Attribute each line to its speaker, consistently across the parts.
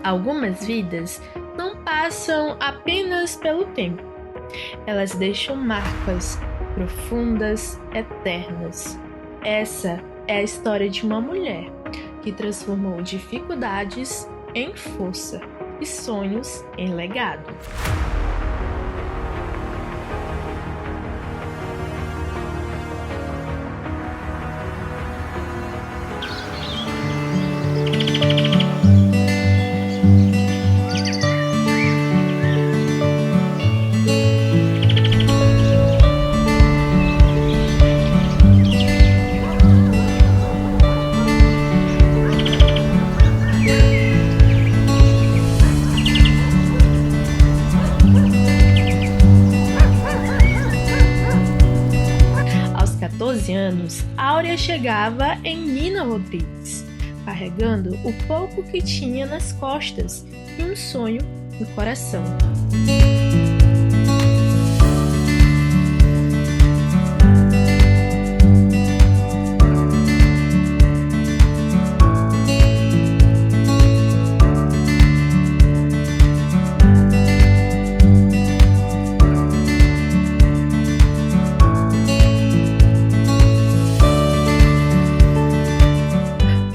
Speaker 1: Algumas vidas não passam apenas pelo tempo, elas deixam marcas profundas, eternas. Essa é a história de uma mulher que transformou dificuldades em força e sonhos em legado. Aos 14 anos, Áurea chegava em Nina Rodrigues, carregando o pouco que tinha nas costas e um sonho no coração.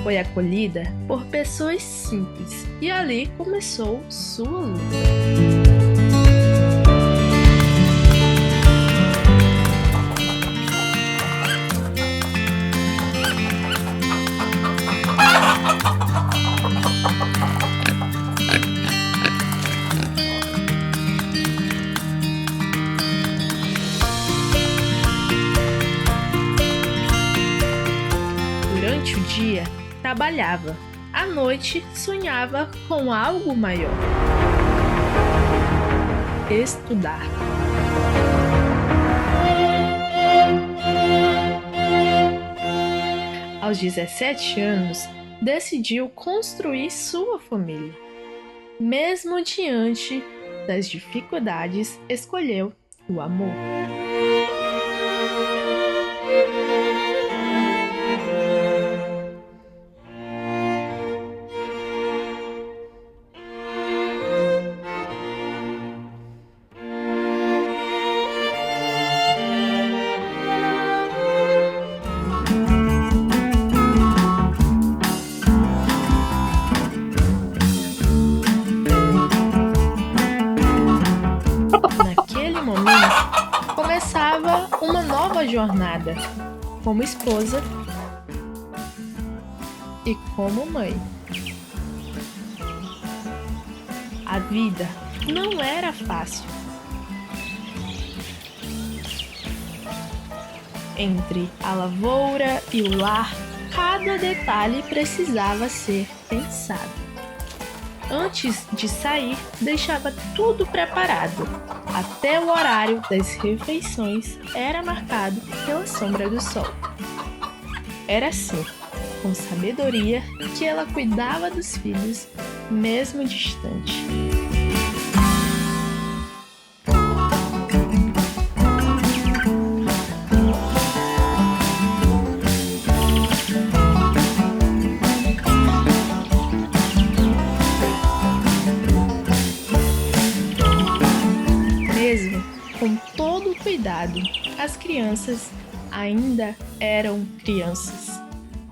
Speaker 1: Foi acolhida por pessoas simples e ali começou sua luta. Durante o dia, trabalhava. À noite, sonhava com algo maior. Estudar. Aos 17 anos, decidiu construir sua família. Mesmo diante das dificuldades, escolheu o amor. Naquele momento, começava uma nova jornada, como esposa e como mãe. A vida não era fácil. Entre a lavoura e o lar, cada detalhe precisava ser pensado. Antes de sair, deixava tudo preparado. Até o horário das refeições era marcado pela sombra do sol. Era assim, com sabedoria, que ela cuidava dos filhos, mesmo distante. Mesmo com todo o cuidado, as crianças ainda eram crianças.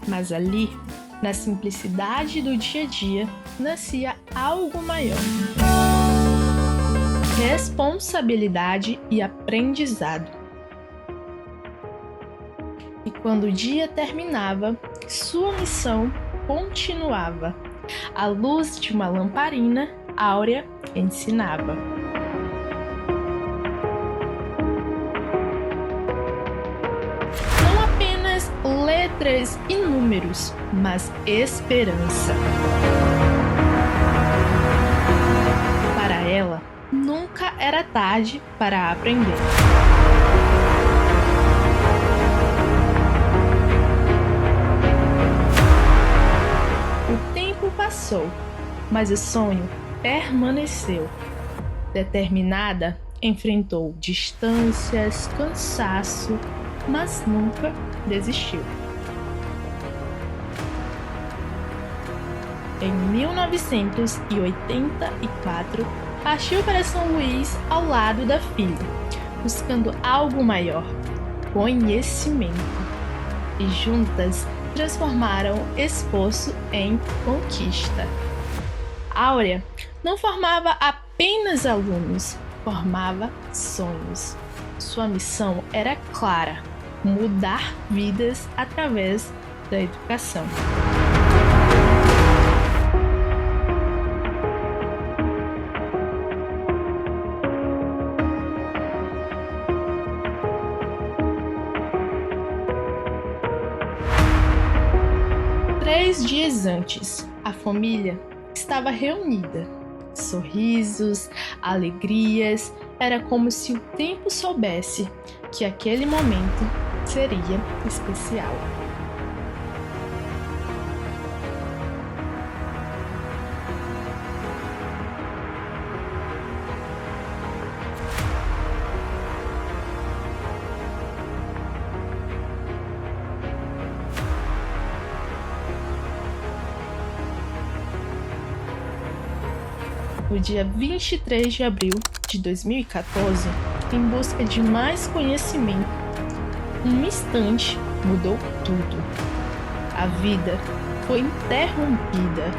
Speaker 1: Mas ali, na simplicidade do dia a dia, nascia algo maior. Responsabilidade e aprendizado. E quando o dia terminava, sua missão continuava. À luz de uma lamparina, Áurea ensinava. Não apenas letras e números, mas esperança. Para ela, nunca era tarde para aprender. O tempo passou, mas o sonho permaneceu. Determinada, enfrentou distâncias, cansaço, mas nunca desistiu. Em 1984, partiu para São Luís ao lado da filha, buscando algo maior, conhecimento. E juntas transformaram esforço em conquista. Áurea não formava apenas alunos, formava sonhos. Sua missão era clara: mudar vidas através da educação. Três dias antes, a família estava reunida. Sorrisos, alegrias, era como se o tempo soubesse que aquele momento seria especial. No dia 23 de abril de 2014, em busca de mais conhecimento, um instante mudou tudo. A vida foi interrompida,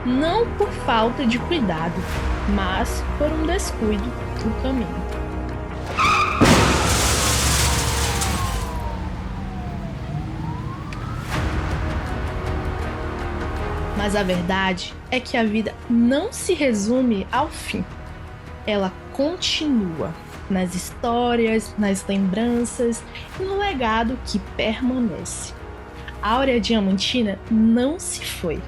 Speaker 1: não por falta de cuidado, mas por um descuido no caminho. Mas a verdade é que a vida não se resume ao fim. Ela continua nas histórias, nas lembranças e no legado que permanece. A Áurea Diamantina não se foi.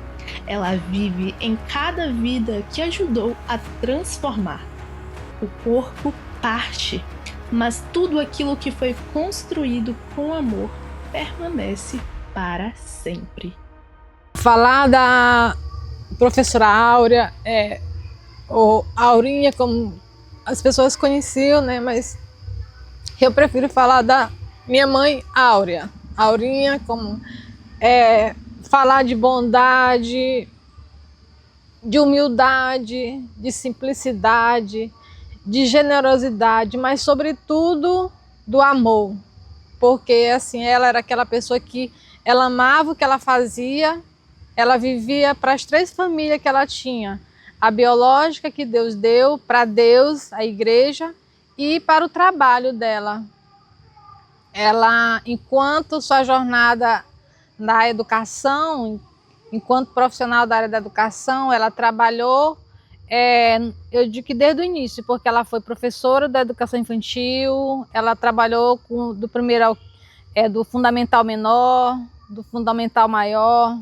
Speaker 1: Ela vive em cada vida que ajudou a transformar. O corpo parte, mas tudo aquilo que foi construído com amor permanece para sempre.
Speaker 2: Falar da professora Áurea, ou Aurinha, como as pessoas conheciam, né? Mas eu prefiro falar da minha mãe Áurea. Aurinha, como falar de bondade, de humildade, de simplicidade, de generosidade, mas sobretudo do amor. Porque assim, ela era aquela pessoa que ela amava o que ela fazia. Ela vivia para as três famílias que ela tinha: a biológica que Deus deu, para Deus, a igreja, e para o trabalho dela. Ela, enquanto sua jornada na educação, enquanto profissional da área da educação, ela trabalhou, eu digo que desde o início, porque ela foi professora da educação infantil, ela trabalhou do primeiro do fundamental menor, do fundamental maior,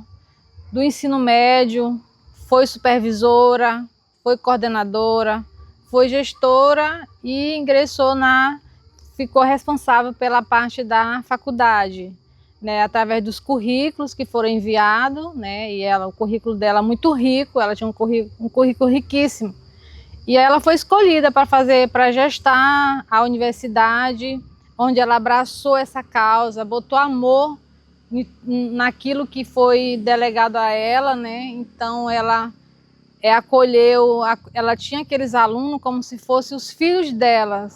Speaker 2: do ensino médio, foi supervisora, foi coordenadora, foi gestora e ficou responsável pela parte da faculdade, né, através dos currículos que foram enviados, né, e o currículo dela muito rico, ela tinha um currículo riquíssimo. E aí ela foi escolhida para gestar a universidade, onde ela abraçou essa causa, botou amor naquilo que foi delegado a ela, né? Então ela acolheu, ela tinha aqueles alunos como se fossem os filhos dela,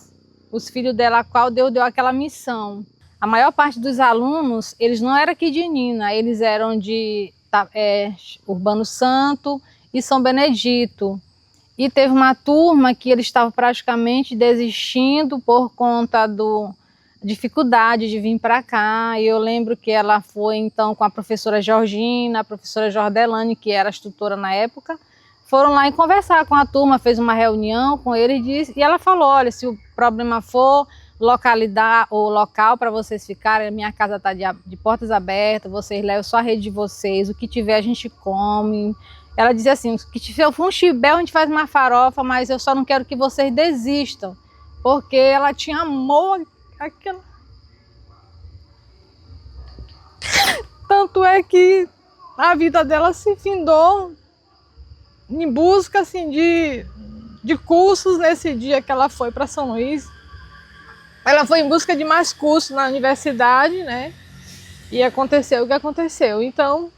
Speaker 2: a qual Deus deu aquela missão. A maior parte dos alunos, eles não eram aqui de Nina, eles eram de Urbano Santo e São Benedito. E teve uma turma que eles estavam praticamente desistindo por conta dificuldade de vir para cá, e eu lembro que ela foi então com a professora Georgina, a professora Jordelane, que era a tutora na época, foram lá e conversar com a turma, fez uma reunião com eles e ela falou: olha, se o problema for localidade ou local para vocês ficarem, a minha casa está de portas abertas, vocês levam só a rede de vocês, o que tiver a gente come. Ela dizia assim: se for um chibé a gente faz uma farofa, mas eu só não quero que vocês desistam, porque ela tinha amor aquela. Tanto é que a vida dela se findou em busca assim, de cursos. Nesse dia que ela foi para São Luís, ela foi em busca de mais cursos na universidade, né? E aconteceu o que aconteceu. Então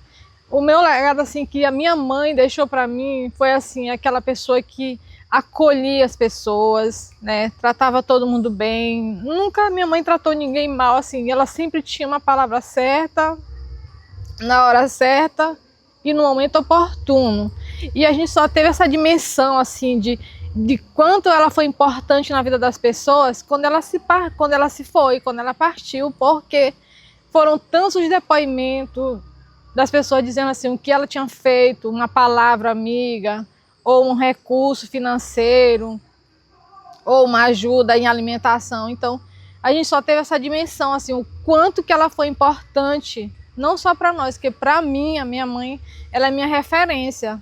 Speaker 2: O meu legado, assim, que a minha mãe deixou para mim foi, assim, aquela pessoa que acolhia as pessoas, né? Tratava todo mundo bem. Nunca minha mãe tratou ninguém mal, assim. Ela sempre tinha uma palavra certa, na hora certa e no momento oportuno. E a gente só teve essa dimensão, assim, de quanto ela foi importante na vida das pessoas quando ela quando ela partiu, porque foram tantos depoimentos das pessoas dizendo assim o que ela tinha feito, uma palavra amiga, ou um recurso financeiro, ou uma ajuda em alimentação. Então, a gente só teve essa dimensão, assim, o quanto que ela foi importante, não só para nós, porque para mim, a minha mãe, ela é minha referência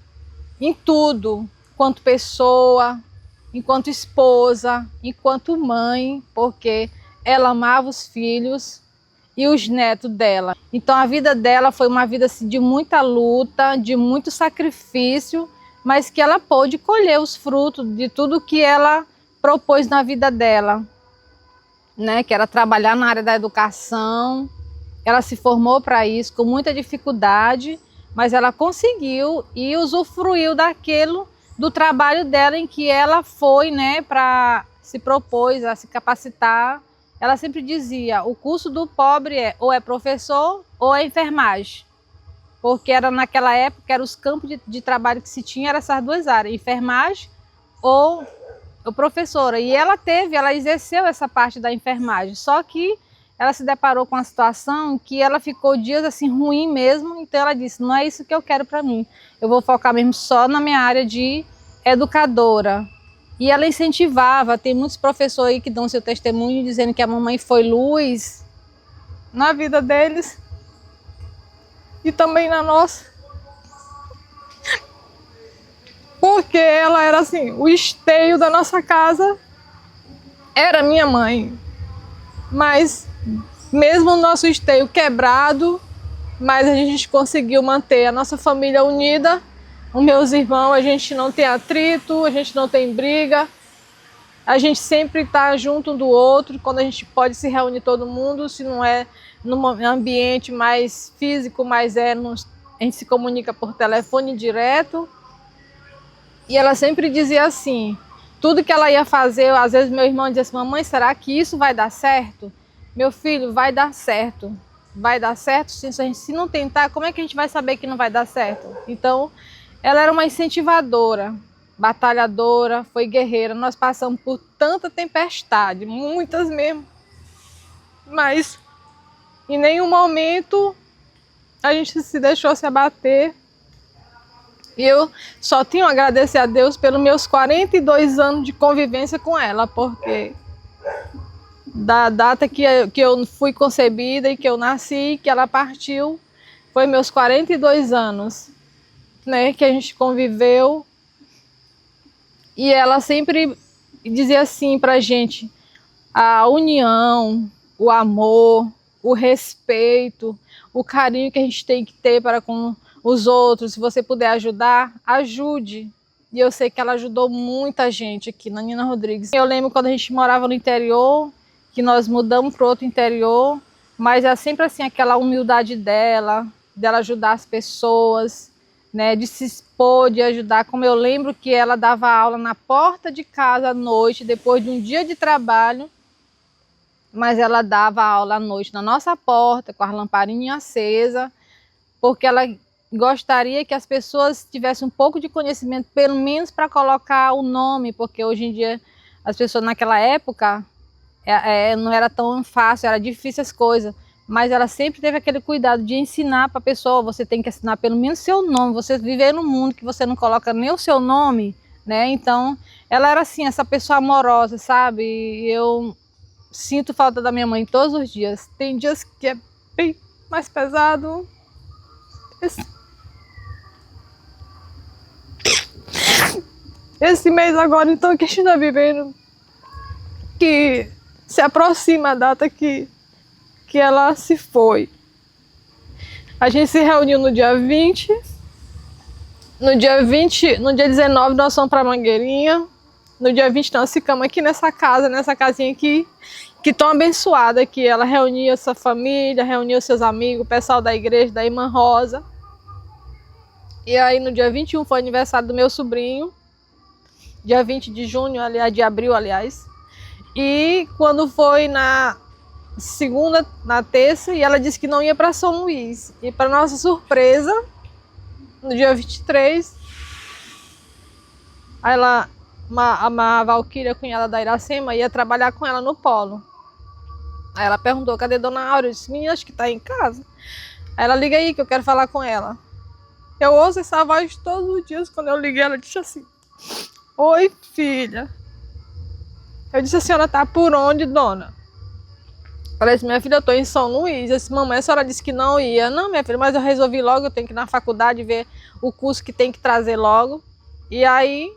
Speaker 2: em tudo, enquanto pessoa, enquanto esposa, enquanto mãe, porque ela amava os filhos e os netos dela. Então a vida dela foi uma vida assim, de muita luta, de muito sacrifício, mas que ela pôde colher os frutos de tudo que ela propôs na vida dela, né? Que era trabalhar na área da educação. Ela se formou para isso com muita dificuldade, mas ela conseguiu e usufruiu daquilo, do trabalho dela em que ela foi, né, para se propôs a se capacitar. Ela sempre dizia, o curso do pobre ou é professor ou é enfermagem. Porque era naquela época, eram os campos de trabalho que se tinha, eram essas duas áreas, enfermagem ou professora. E ela exerceu essa parte da enfermagem, só que ela se deparou com uma situação que ela ficou dias assim ruim mesmo, então ela disse, não é isso que eu quero para mim, eu vou focar mesmo só na minha área de educadora. E ela incentivava, tem muitos professores aí que dão seu testemunho dizendo que a mamãe foi luz na vida deles e também na nossa. Porque ela era assim, o esteio da nossa casa era minha mãe. Mas mesmo o nosso esteio quebrado, mas a gente conseguiu manter a nossa família unida. Os meus irmãos, a gente não tem atrito, a gente não tem briga. A gente sempre está junto um do outro, quando a gente pode se reunir todo mundo, se não é num ambiente mais físico, mas a gente se comunica por telefone direto. E ela sempre dizia assim, tudo que ela ia fazer, às vezes meu irmão dizia assim, mamãe, será que isso vai dar certo? Meu filho, vai dar certo. Vai dar certo? Se não tentar, como é que a gente vai saber que não vai dar certo? Então, ela era uma incentivadora, batalhadora, foi guerreira. Nós passamos por tanta tempestade, muitas mesmo. Mas em nenhum momento a gente se deixou se abater. E eu só tenho a agradecer a Deus pelos meus 42 anos de convivência com ela, porque da data que eu fui concebida e que eu nasci, que ela partiu, foi meus 42 anos, né, que a gente conviveu. E ela sempre dizia assim pra gente, a união, o amor, o respeito, o carinho que a gente tem que ter para com os outros. Se você puder ajudar, ajude. E eu sei que ela ajudou muita gente aqui na Nina Rodrigues. Eu lembro quando a gente morava no interior, que nós mudamos para outro interior, mas é sempre assim, aquela humildade dela ajudar as pessoas, né, de se expor, de ajudar. Como eu lembro que ela dava aula na porta de casa à noite, depois de um dia de trabalho, mas ela dava aula à noite na nossa porta, com as lamparinhas acesas, porque ela gostaria que as pessoas tivessem um pouco de conhecimento, pelo menos para colocar o nome, porque hoje em dia as pessoas naquela época não era tão fácil, era difícil as coisas, mas ela sempre teve aquele cuidado de ensinar para a pessoa, você tem que ensinar pelo menos seu nome, você viver num mundo que você não coloca nem o seu nome, né? Então, ela era assim, essa pessoa amorosa, sabe? E eu sinto falta da minha mãe todos os dias. Tem dias que é bem mais pesado. Esse mês agora, então, que a gente está vivendo, que se aproxima a data que ela se foi. A gente se reuniu no dia 20. No dia 19 nós fomos para Mangueirinha. No dia 20 nós ficamos aqui nessa casa, nessa casinha aqui, que tão abençoada, que ela reunia sua família, reunia seus amigos, o pessoal da igreja, da Irmã Rosa. E aí no dia 21 foi aniversário do meu sobrinho, dia 20 de junho, aliás, de abril, aliás. E quando foi na segunda, na terça, e ela disse que não ia para São Luís. E para nossa surpresa, no dia 23, ela, a Valquíria, cunhada da Iracema, ia trabalhar com ela no polo. Aí ela perguntou, cadê Dona Áurea? Eu disse, menina, acho que tá em casa. Aí ela, liga aí que eu quero falar com ela. Eu ouço essa voz todos os dias. Quando eu liguei, ela disse assim, oi, filha. Eu disse, a senhora tá por onde, dona? Ela disse, minha filha, eu tô em São Luís. Eu disse, mamãe, a senhora disse que não ia. Não, minha filha, mas eu resolvi logo, eu tenho que ir na faculdade ver o curso que tem que trazer logo. E aí,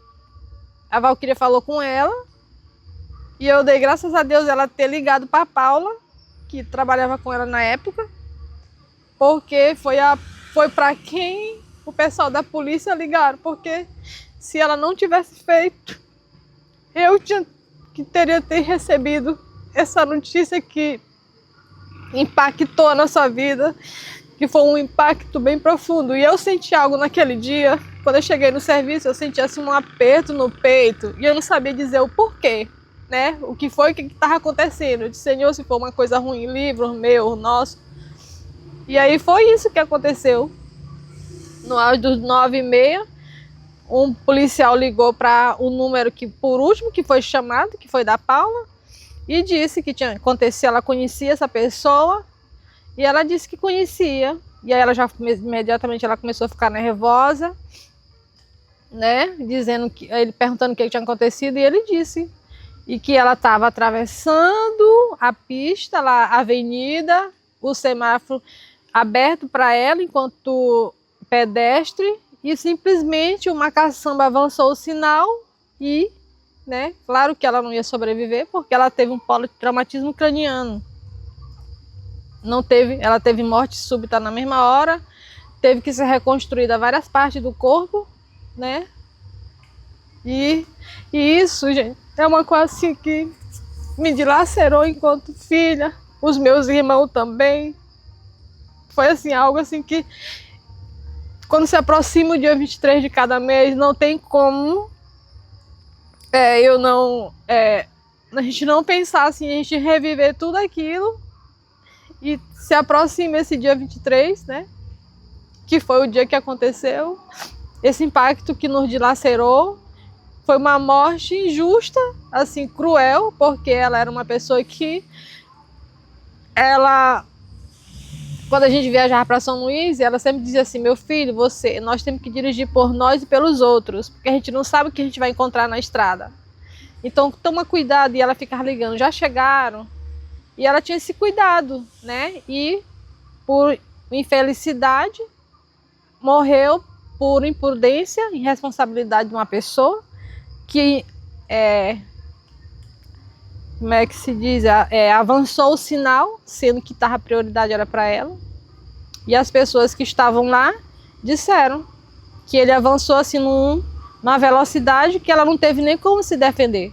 Speaker 2: a Valquíria falou com ela. E eu dei graças a Deus ela ter ligado para Paula, que trabalhava com ela na época, porque foi para quem o pessoal da polícia ligaram, porque se ela não tivesse feito, eu teria recebido essa notícia que impactou a nossa vida, que foi um impacto bem profundo. E eu senti algo naquele dia, quando eu cheguei no serviço, eu senti assim um aperto no peito e eu não sabia dizer o porquê. Né? O que foi que estava acontecendo? Eu disse, Senhor, se for uma coisa ruim, livro meu, nosso. E aí foi isso que aconteceu. No auge dos 9h30, um policial ligou para o número que, por último, que foi chamado, que foi da Paula, e disse que tinha acontecido, ela conhecia essa pessoa, e ela disse que conhecia. E aí ela já imediatamente ela começou a ficar nervosa, né? Dizendo que ele perguntando o que tinha acontecido, e ele disse. E que ela estava atravessando a pista, lá, a avenida, o semáforo aberto para ela enquanto pedestre, e simplesmente uma caçamba avançou o sinal e, né, claro que ela não ia sobreviver porque ela teve um politraumatismo craniano. Ela teve morte súbita na mesma hora, teve que ser reconstruída várias partes do corpo, né? E isso, gente, é uma coisa assim que me dilacerou enquanto filha, os meus irmãos também. Foi assim, algo assim que, quando se aproxima o dia 23 de cada mês, não tem como a gente não pensar assim, a gente reviver tudo aquilo. E se aproxima esse dia 23, né? Que foi o dia que aconteceu, esse impacto que nos dilacerou. Foi uma morte injusta, assim, cruel, porque ela era uma pessoa que quando a gente viajava para São Luís, ela sempre dizia assim, meu filho, nós temos que dirigir por nós e pelos outros, porque a gente não sabe o que a gente vai encontrar na estrada. Então toma cuidado. E ela ficava ligando, já chegaram? E ela tinha esse cuidado, né? E por infelicidade morreu por imprudência, irresponsabilidade de uma pessoa que como é que se diz, avançou o sinal, sendo que a prioridade era para ela. E as pessoas que estavam lá disseram que ele avançou assim numa velocidade que ela não teve nem como se defender.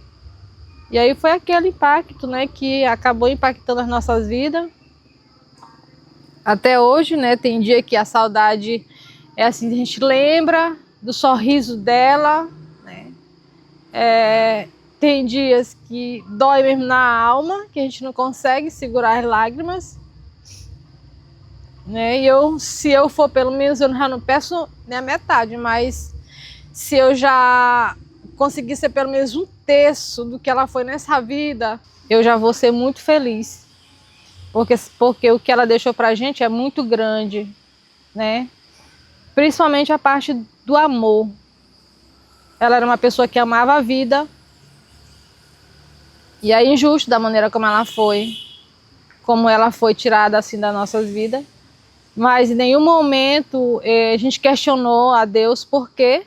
Speaker 2: E aí foi aquele impacto, né, que acabou impactando as nossas vidas. Até hoje, né, tem dia que a saudade é assim, a gente lembra do sorriso dela, né? Tem dias que dói mesmo na alma, que a gente não consegue segurar as lágrimas, né? E se eu for, pelo menos, eu já não peço nem a metade, mas se eu já conseguir ser pelo menos um terço do que ela foi nessa vida, eu já vou ser muito feliz. Porque o que ela deixou pra gente é muito grande, né? Principalmente a parte do amor. Ela era uma pessoa que amava a vida. E é injusto da maneira como ela foi tirada assim das nossas vidas. Mas em nenhum momento a gente questionou a Deus por quê,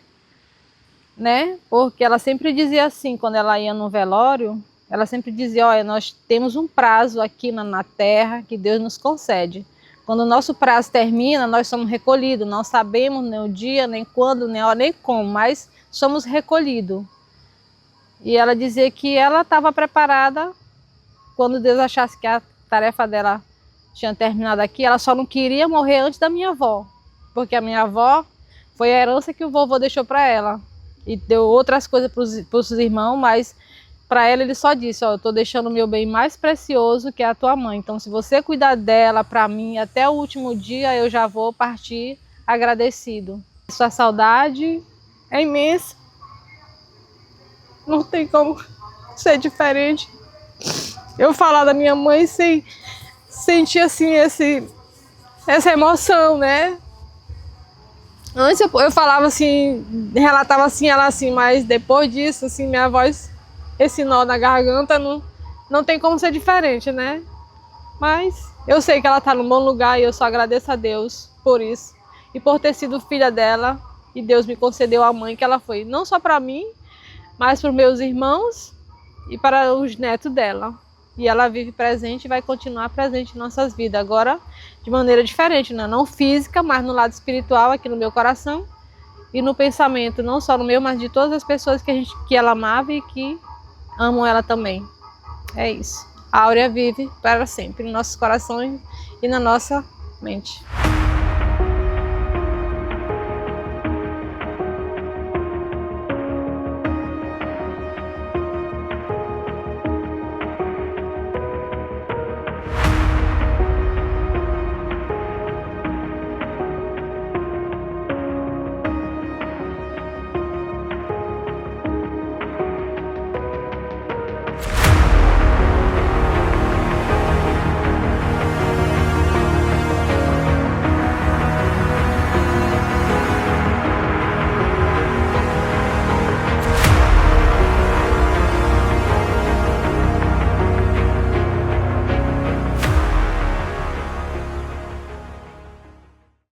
Speaker 2: né? Porque ela sempre dizia assim, quando ela ia no velório, ela sempre dizia, olha, nós temos um prazo aqui na terra que Deus nos concede. Quando o nosso prazo termina, nós somos recolhidos, não sabemos nem o dia, nem quando, nem hora, nem como, mas somos recolhidos. E ela dizia que ela estava preparada quando Deus achasse que a tarefa dela tinha terminado aqui. Ela só não queria morrer antes da minha avó, porque a minha avó Foi a herança que o vovô deixou para ela. E deu outras coisas para os irmãos, mas para ela ele só disse, ó, eu tô deixando o meu bem mais precioso, que é a tua mãe. Então se você cuidar dela para mim até o último dia, eu já vou partir agradecido. Sua saudade é imensa. Não tem como ser diferente. Eu falar da minha mãe sem sentir assim essa emoção, né? Antes eu falava assim, relatava assim, ela assim, mas depois disso, assim, minha voz, esse nó na garganta, não tem como ser diferente, né? Mas eu sei que ela tá num bom lugar e eu só agradeço a Deus por isso. E por ter sido filha dela, e Deus me concedeu a mãe que ela foi, não só para mim, mas para os meus irmãos e para os netos dela. E ela vive presente e vai continuar presente em nossas vidas. Agora, de maneira diferente, né? Não física, mas no lado espiritual, aqui no meu coração. E no pensamento, não só no meu, mas de todas as pessoas que ela amava e que amam ela também. É isso. A Áurea vive para sempre em nossos corações e na nossa mente.